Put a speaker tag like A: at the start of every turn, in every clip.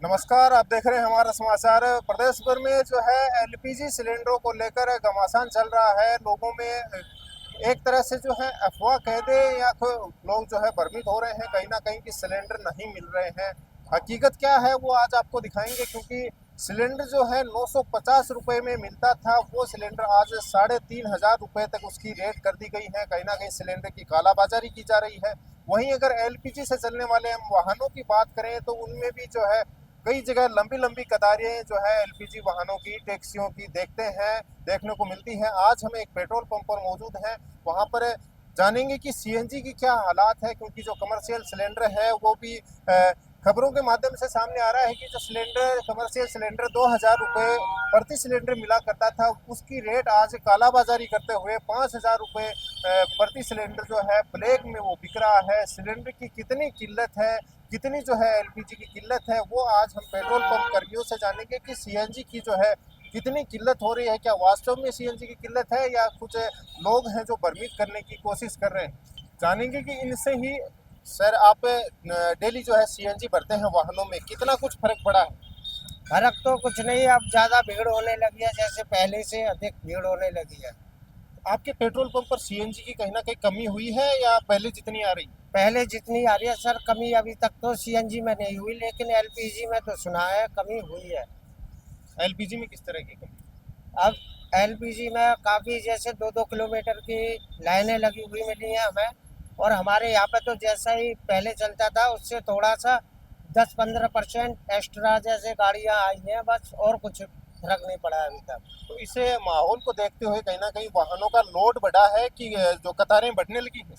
A: नमस्कार, आप देख रहे हैं हमारा समाचार। प्रदेश भर में जो है एलपीजी सिलेंडरों को लेकर घमासान चल रहा है। लोगों में एक तरह से जो है अफवाह कह दे या लोग जो है भ्रमित हो रहे हैं कहीं ना कहीं कि सिलेंडर नहीं मिल रहे हैं। हकीकत क्या है वो आज आपको दिखाएंगे, क्योंकि सिलेंडर जो है 950 रुपये में मिलता था, वो सिलेंडर आज 3,500 रुपये तक उसकी रेट कर दी गई है। कहीं ना कहीं सिलेंडर की कालाबाजारी की जा रही है। वहीं अगर एलपीजी से चलने वाले हम वाहनों की बात करें तो उनमें भी जो है कई जगह लंबी लंबी कतारें जो है एलपीजी वाहनों की, टैक्सियों की देखने को मिलती है। आज हम एक पेट्रोल पंप पर मौजूद हैं, वहां पर जानेंगे कि सीएनजी की क्या हालात है, क्योंकि जो कमर्शियल सिलेंडर है वो भी खबरों के माध्यम से सामने आ रहा है कि जो सिलेंडर कमर्शियल सिलेंडर 2,000 रुपये प्रति सिलेंडर मिला करता था, उसकी रेट आज कालाबाजारी करते हुए 5,000 रुपये प्रति सिलेंडर जो है ब्लैक में वो बिक रहा है। सिलेंडर की कितनी किल्लत है, कितनी जो है एलपीजी की किल्लत है, वो आज हम पेट्रोल पंप कर्मियों से जानेंगे कि सीएनजी की जो है कितनी किल्लत हो रही है। क्या वास्तव में सीएनजी की किल्लत है या कुछ लोग हैं जो भ्रमित करने की कोशिश कर रहे हैं, जानेंगे कि इनसे ही। सर, आप डेली जो है सीएनजी भरते हैं वाहनों में, कितना कुछ फर्क पड़ा है?
B: फर्क तो कुछ नहीं, अब ज्यादा भीड़ होने लगी है, जैसे पहले से अधिक भीड़ होने लगी है।
A: आपके पेट्रोल पंप पर सीएनजी की कहीं ना कहीं कमी हुई है या पहले जितनी आ रही है?
B: पहले जितनी आ रही है सर, कमी अभी तक तो सीएनजी में नहीं हुई, लेकिन एलपीजी में तो सुना है कमी हुई है।
A: एलपीजी में किस तरह की कमी?
B: अब एलपीजी में काफी, जैसे 2-2 किलोमीटर की लाइनें लगी हुई मिली हैं हमें। और हमारे यहाँ पे तो जैसा ही पहले चलता था उससे थोड़ा सा 10-15% एक्स्ट्रा जैसे गाड़ियाँ आई हैं, बस और कुछ फर्क नहीं पड़ा है अभी तक।
A: तो इसे माहौल को देखते हुए कहीं ना कहीं वाहनों का लोड बढ़ा है कि जो कतारें बढ़ने लगी हैं?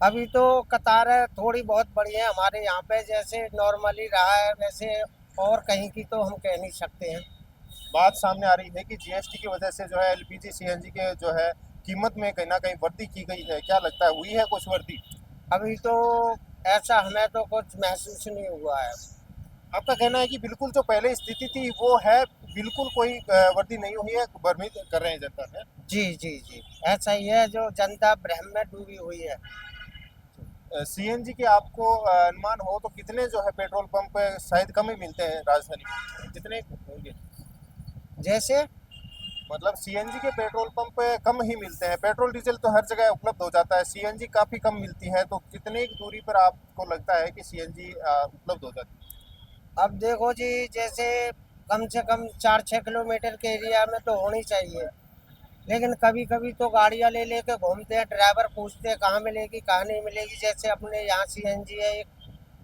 B: अभी तो कतारें थोड़ी बहुत बड़ी हैं हमारे यहाँ पे, जैसे नॉर्मली रहा है वैसे, और कहीं की तो हम कह नहीं सकते हैं।
A: बात सामने आ रही है कि जीएसटी की वजह से जो है एलपीजी सीएनजी के जो है कीमत में कहीं ना कहीं वृद्धि की गई है। क्या लगता है, हुई है कुछ वृद्धि?
B: अभी तो ऐसा हमें तो कुछ महसूस नहीं हुआ है।
A: आपका कहना है कि बिल्कुल जो पहले स्थिति थी वो है, बिल्कुल कोई वृद्धि नहीं हुई है, भ्रमित कर रहे हैं जनता ने?
B: जी जी जी, ऐसा ही है, जो जनता भ्रम में डूबी हुई है।
A: सीएनजी के आपको अनुमान हो तो कितने जो है पेट्रोल पंप शायद कम ही मिलते हैं राजधानी में, कितने होंगे?
B: जैसे
A: मतलब सीएनजी के पेट्रोल पंप कम ही मिलते हैं, पेट्रोल डीजल तो हर जगह उपलब्ध हो जाता है, सीएनजी काफ़ी कम मिलती है, तो कितने की दूरी पर आपको लगता है कि सीएनजी उपलब्ध हो जाती है?
B: अब देखो जी, जैसे कम से कम 4-6 किलोमीटर के एरिया में तो होनी चाहिए, लेकिन कभी कभी तो गाड़ियाँ ले लेके घूमते हैं, ड्राइवर पूछते हैं कहाँ मिलेगी कहाँ नहीं मिलेगी। जैसे अपने यहाँ सीएनजी है एक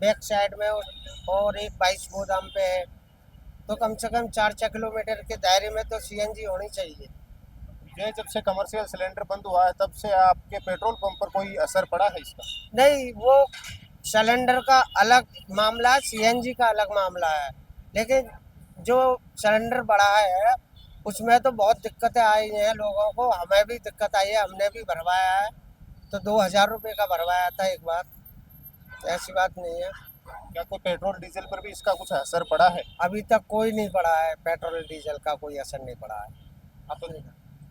B: बैक साइड में, और एक 22 गोदाम पे है, तो कम से कम 4-6 किलोमीटर के दायरे में तो सीएनजी होनी चाहिए।
A: ये जब से कमर्शियल सिलेंडर बंद हुआ है तब से आपके पेट्रोल पंप पर कोई असर पड़ा है इसका?
B: नहीं, वो सिलेंडर का अलग मामला है, सीएनजी का अलग मामला है। लेकिन जो सिलेंडर बढ़ा है उसमें तो बहुत दिक्कतें आई हैं लोगों को, हमें भी दिक्कत आई है, हमने भी भरवाया है। तो 2,000 रुपये का भरवाया था एक बार, ऐसी बात नहीं है।
A: क्या कोई पेट्रोल डीजल पर भी इसका कुछ असर पड़ा है?
B: अभी तक कोई नहीं पड़ा है, पेट्रोल डीजल का कोई असर नहीं पड़ा है
A: तो
B: अपने।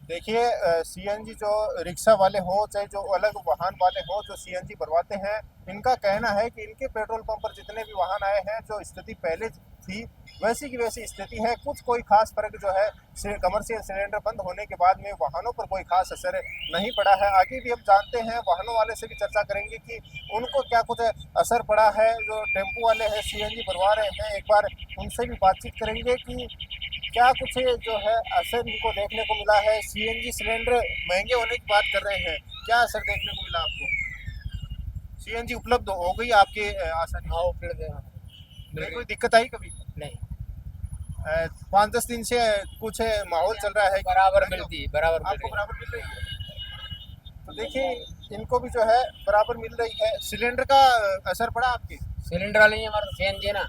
A: देखिए, सीएनजी जो रिक्शा वाले हों चाहे जो अलग वाहन वाले हों जो सीएनजी भरवाते हैं, इनका कहना है कि इनके पेट्रोल पंप पर जितने भी वाहन आए हैं, जो स्थिति पहले थी वैसी की वैसी स्थिति है। कुछ कोई खास फर्क जो है कमर्शियल सिलेंडर बंद होने के बाद में वाहनों पर कोई खास असर नहीं पड़ा है। आगे भी हम जानते हैं, वाहनों वाले से भी चर्चा करेंगे कि उनको क्या कुछ असर पड़ा है। जो टेम्पो वाले हैं सीएनजी भरवा रहे हैं, एक बार उनसे भी बातचीत करेंगे कि क्या कुछ जो है असर इनको देखने को मिला है। सीएनजी सिलेंडर महंगे होने की बात कर रहे हैं, क्या असर देखने को मिला आपको? सीएनजी उपलब्ध हो गई आपके आसानी
B: हाँ,
A: से?
B: उपलब्ध है।
A: नहीं, कोई दिक्कत आई कभी?
B: नहीं,
A: 5-10 दिन से कुछ माहौल चल रहा है कि
B: बराबर मिलती है, बराबर मिल
A: आपको
B: रही
A: बराबर मिल रही है? तो देखिए, इनको भी जो है बराबर मिल रही है। सिलेंडर का असर पड़ा आपके?
B: है। सिलेंडर वाले ही हमारा सीएनजी ना।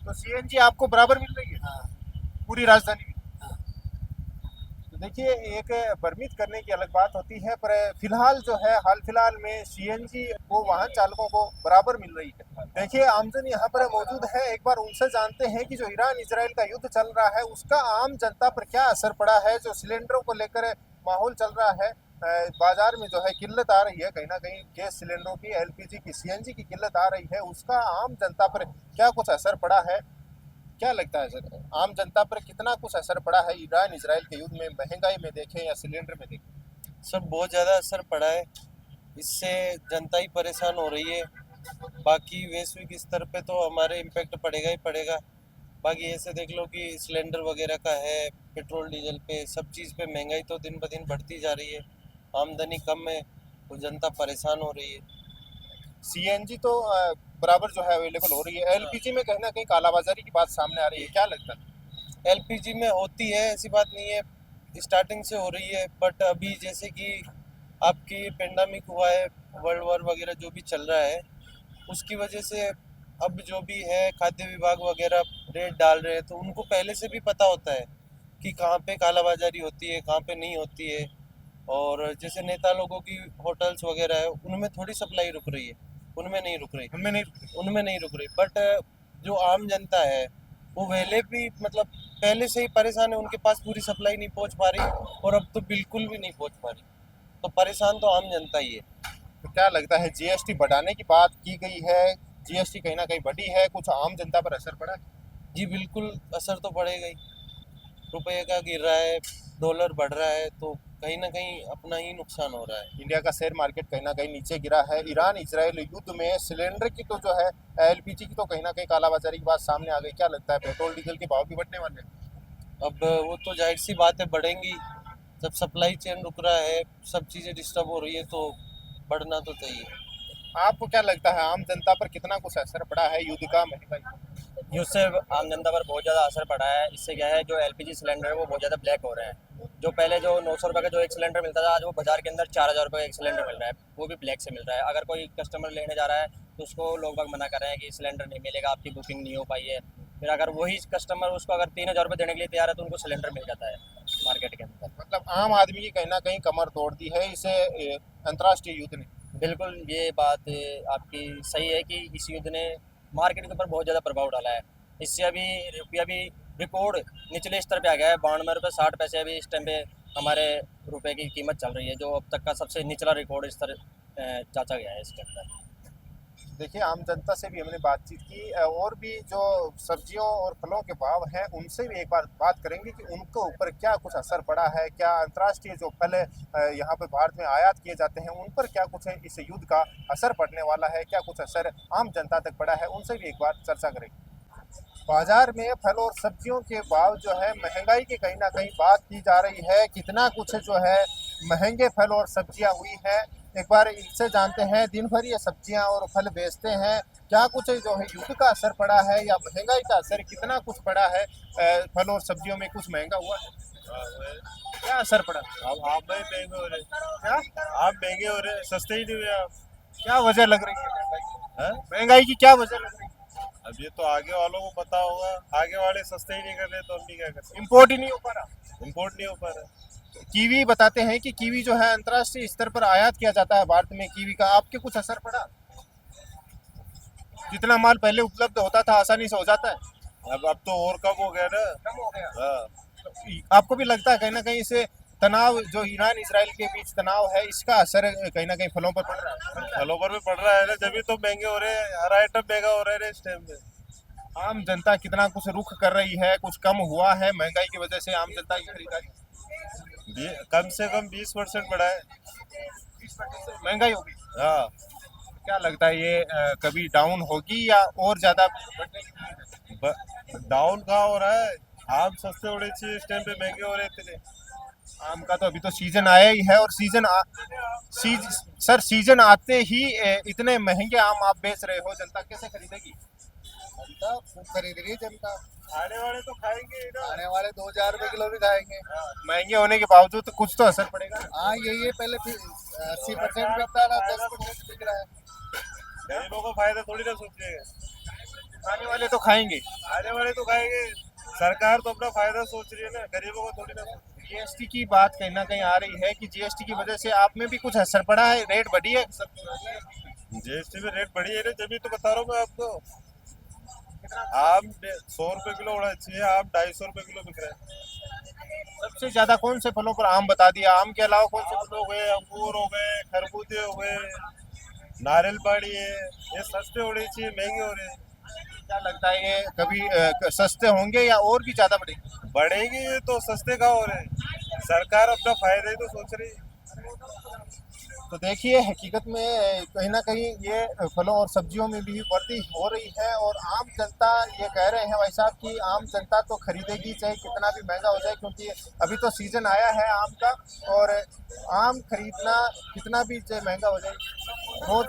A: तो सीएनजी आपको बराबर मिल रही है
B: हाँ
A: पूरी राजधानी में?
B: हाँ।
A: तो देखिए, एक भ्रमित करने की अलग बात होती है, पर फिलहाल जो है हाल फिलहाल में सीएनजी वो वाहन चालकों को बराबर मिल रही है। देखिए, आमजन यहाँ पर मौजूद है, एक बार उनसे जानते हैं कि जो ईरान इजराइल का युद्ध चल रहा है उसका आम जनता पर क्या असर पड़ा है। जो सिलेंडरों को लेकर माहौल चल रहा है, बाजार में जो है किल्लत आ रही है, कहीं ना कहीं गैस सिलेंडरों की, एलपीजी की, सीएनजी की किल्लत आ रही है, उसका आम जनता पर क्या कुछ असर पड़ा है। क्या लगता है सर, आम जनता पर कितना कुछ असर पड़ा है ईरान इजराइल के युद्ध में, महंगाई में देखें या सिलेंडर में देखें?
C: सर बहुत ज़्यादा असर पड़ा है। इससे जनता ही परेशान हो रही है। बाकी वैश्विक स्तर पे तो हमारे इम्पेक्ट पड़ेगा ही पड़ेगा। बाकी ऐसे देख लो कि सिलेंडर वगैरह का है, पेट्रोल डीजल पे, सब चीज़ पे महंगाई तो दिन ब दिन बढ़ती जा रही है। आमदनी कम है तो जनता परेशान हो रही है।
A: सीएनजी तो बराबर जो है अवेलेबल हो रही है, एलपीजी में कहीं ना कहीं कालाबाजारी की बात सामने आ रही है, क्या लगता है?
C: एलपीजी में होती है, ऐसी बात नहीं है, स्टार्टिंग से हो रही है। बट अभी जैसे कि आपकी पेंडेमिक हुआ है, वर्ल्ड वॉर वगैरह जो भी चल रहा है, उसकी वजह से अब जो भी है खाद्य विभाग वगैरह रेट डाल रहे हैं, तो उनको पहले से भी पता होता है कि कहाँ पे कालाबाजारी होती है, कहाँ पे नहीं होती है। और जैसे नेता लोगों की होटल्स वगैरह है, उनमें थोड़ी सप्लाई रुक रही है, उनमें नहीं रुक रही, उनमें नहीं रुक रही। बट जो आम जनता है वो पहले भी मतलब पहले से ही परेशान है, उनके पास पूरी सप्लाई नहीं पहुंच पा रही, और अब तो बिल्कुल भी नहीं पहुंच पा रही। तो परेशान तो आम जनता ही है।
A: तो क्या लगता है, जीएसटी बढ़ाने की बात की गई है, जीएसटी कहीं ना कहीं बढ़ी है, कुछ आम जनता पर असर पड़ा है?
C: जी बिल्कुल, असर तो पड़ेगा ही। रुपये का गिर रहा है, डॉलर बढ़ रहा है, तो कहीं ना कहीं अपना ही नुकसान हो रहा है।
A: इंडिया का शेयर मार्केट कहीं ना कहीं नीचे गिरा है। ईरान इजराइल युद्ध में सिलेंडर की तो जो है, एलपीजी की तो कहीं ना कहीं कालाबाजारी की बात सामने आ गई, क्या लगता है पेट्रोल डीजल के भाव भी बढ़ने वाले हैं?
C: अब वो तो जाहिर सी बात है, बढ़ेंगी। जब सप्लाई चेन रुक रहा है, सब चीज़ें डिस्टर्ब हो रही है, तो बढ़ना तो चाहिए।
A: आपको क्या लगता है, आम जनता पर कितना कुछ असर पड़ा है युद्ध का, महंगाई?
D: उससे आम जनता पर बहुत ज़्यादा असर पड़ा है। इससे क्या है, जो एलपीजी सिलेंडर है वो बहुत ज़्यादा ब्लैक हो रहे हैं। जो पहले जो 900 रुपये का जो एक सिलेंडर मिलता था, आज वो बाजार के अंदर 4000 रुपये का एक सिलेंडर मिल रहा है, वो भी ब्लैक से मिल रहा है। अगर कोई कस्टमर लेने जा रहा है तो उसको लोग बाग मना कर रहे हैं कि सिलेंडर नहीं मिलेगा, आपकी बुकिंग नहीं हो पाई है। फिर अगर वही कस्टमर उसको अगर 3000 रुपये देने के लिए तैयार है तो उनको सिलेंडर मिल जाता है मार्केट के अंदर।
A: मतलब आम आदमी की कहीं ना कहीं कमर तोड़ दी है इसे अंतर्राष्ट्रीय युद्ध ने।
D: बिल्कुल, ये बात आपकी सही है कि इस युद्ध ने मार्केट के ऊपर बहुत ज़्यादा प्रभाव डाला है। इससे अभी रुपया भी रिकॉर्ड निचले स्तर पे आ गया है, 92 रुपये 60 पैसे अभी इस टाइम पे हमारे रुपए की कीमत चल रही है, जो अब तक का सबसे निचला रिकॉर्ड स्तर जांचा गया है इसके अंदर।
A: देखिए, आम जनता से भी हमने बातचीत की, और भी जो सब्जियों और फलों के भाव हैं उनसे भी एक बार बात करेंगे कि उनके ऊपर क्या कुछ असर पड़ा है, क्या अंतर्राष्ट्रीय जो फल यहाँ पे भारत में आयात किए जाते हैं उन पर क्या कुछ है, इस युद्ध का असर पड़ने वाला है, क्या कुछ असर आम जनता तक पड़ा है, उनसे भी एक बार चर्चा करेंगे। बाजार में फल और सब्जियों के भाव जो है, महंगाई की कहीं ना कहीं बात की जा रही है, कितना कुछ जो है महंगे फल और सब्जियां हुई हैं। एक बार इनसे जानते हैं, दिन भर ये सब्जियां और फल बेचते हैं, क्या कुछ जो है युद्ध का असर पड़ा है या महंगाई का असर कितना कुछ पड़ा है, फल और सब्जियों में कुछ महंगा हुआ है, क्या असर पड़ा?
E: अब आप ही महंगे हो रहे,
A: क्या
E: आप महंगे हो रहे, सस्ते ही नहीं हुए आप।
A: क्या वजह लग रही है महंगाई की?
E: हैं?
A: महंगाई की क्या वजह लग रही है?
E: अब ये तो आगे वालों को पता होगा, आगे वाले सस्ते ही नहीं कर रहे तो हम भी क्या कर सकते,
A: इम्पोर्ट ही नहीं हो पा रहा।
E: इम्पोर्ट नहीं हो पा रहा।
A: कीवी बताते हैं कि कीवी जो है अंतर्राष्ट्रीय स्तर पर आयात किया जाता है भारत में, कीवी का आपके कुछ असर पड़ा? जितना माल पहले उपलब्ध होता था आसानी से हो जाता है,
E: अब तो और कम हो गया ना।
A: कम हो गया।
E: हाँ,
A: आपको भी लगता है कहीं ना कहीं इसे तनाव, जो ईरान इसराइल के बीच तनाव है, इसका असर कहीं ना कहीं फलों पर पड़ रहा है?
E: फलों पर भी पड़ रहा है ना, जब तो महंगे हो रहे हैं, हर आइटम महंगा हो रहा है ना इस टाइम में।
A: आम जनता कितना कुछ रुख कर रही है, कुछ कम हुआ है महंगाई की वजह से आम जनता की खरीदारी?
E: कम से कम 20% बढ़ा है।
A: 20% महंगाई होगी।
E: हाँ,
A: क्या लगता है ये कभी डाउन होगी या और ज्यादा बढ़ने की उम्मीद है?
E: डाउन कहाँ हो रहा है, आम सस्ते होने चाहिए, इस टाइम पे महंगे हो रहे इतने।
A: आम का तो अभी तो सीजन आया ही है, और सर सीजन आते ही इतने महंगे आम आप बेच रहे हो, जनता कैसे खरीदेगी?
F: जनता खूब खरीद रही है जनता।
E: आने वाले तो खाएंगे ही ना।
F: आने वाले 2000 रुपए किलो भी खाएंगे।
A: महंगे होने के बावजूद तो कुछ तो असर पड़ेगा।
F: हाँ यही है, पहले 80% बिकता था, 10% बिक रहा है।
E: गरीबों का फायदा थोड़ी ना सोचेगा,
A: आने वाले तो खाएंगे।
E: आने वाले तो खाएंगे। सरकार तो अपना फायदा सोच रही है ना, गरीबों का थोड़ी ना।
A: जीएसटी की बात कहीं ना कहीं आ रही है कि जीएसटी की वजह से आप में भी कुछ असर पड़ा है, रेट बढ़ी है सब?
E: जीएसटी में रेट बढ़ी है ना, तभी तो बता रहा हूँ मैं आपको। आम 100 रुपए किलो होना चाहिए, आम 250 रुपए किलो बिक रहा है।
A: सबसे ज्यादा कौन से फलों पर आम बता दिया, आम के अलावा कौन से फल हो गए?
E: अंगूर हो गए, खरबूजे हो गए, नारियल पानी है, ये सस्ते होने चाहिए, महंगे हो रहे हैं।
A: क्या लगता है ये कभी सस्ते होंगे या और भी ज्यादा बढ़ेंगे?
E: बढ़ेंगे ये तो, सस्ते का हो रहे हैं, सरकार अपना फायदा ही तो सोच रही है।
A: तो देखिए हकीकत में कहीं ना कहीं ये फलों और सब्जियों में भी वृद्धि हो रही है और आम जनता ये कह रहे हैं भाई साहब कि आम जनता तो खरीदेगी चाहे कितना भी महंगा हो जाए, क्योंकि अभी तो सीजन आया है आम का और आम खरीदना कितना भी चाहे महंगा हो जाए। रोज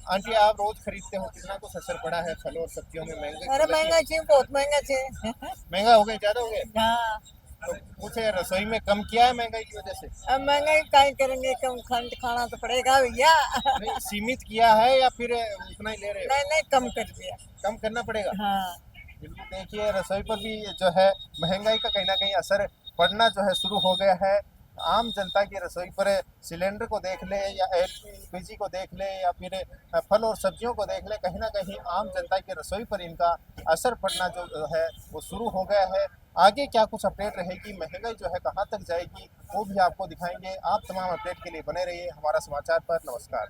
A: आंटी आप रोज खरीदते हो, कितना कुछ असर पड़ा है फलों और सब्जियों में?
G: अरे महंगा छे, बहुत महंगा छे।
A: महंगा हो गए, ज्यादा हो गए?
G: हाँ,
A: तो कुछ रसोई में कम किया है महंगाई की वजह से?
G: अब महंगाई काय करेंगे, कम खाना तो पड़ेगा भैया।
A: नहीं सीमित किया है या फिर उतना ही ले रहे हो?
G: नहीं नहीं, कम कर दिया।
A: कम करना पड़ेगा।
G: हाँ,
A: बिल्कुल देखिए रसोई पर भी जो है महंगाई का कहीं ना कहीं असर पड़ना जो है शुरू हो गया है। आम जनता की रसोई पर सिलेंडर को देख ले या एलपीजी को देख ले या फिर फल और सब्जियों को देख ले, कहीं ना कहीं आम जनता की रसोई पर इनका असर पड़ना जो है वो शुरू हो गया है। आगे क्या कुछ अपडेट रहेगी, महंगाई जो है कहाँ तक जाएगी, वो भी आपको दिखाएंगे। आप तमाम अपडेट के लिए बने रहिए हमारा समाचार पर। नमस्कार।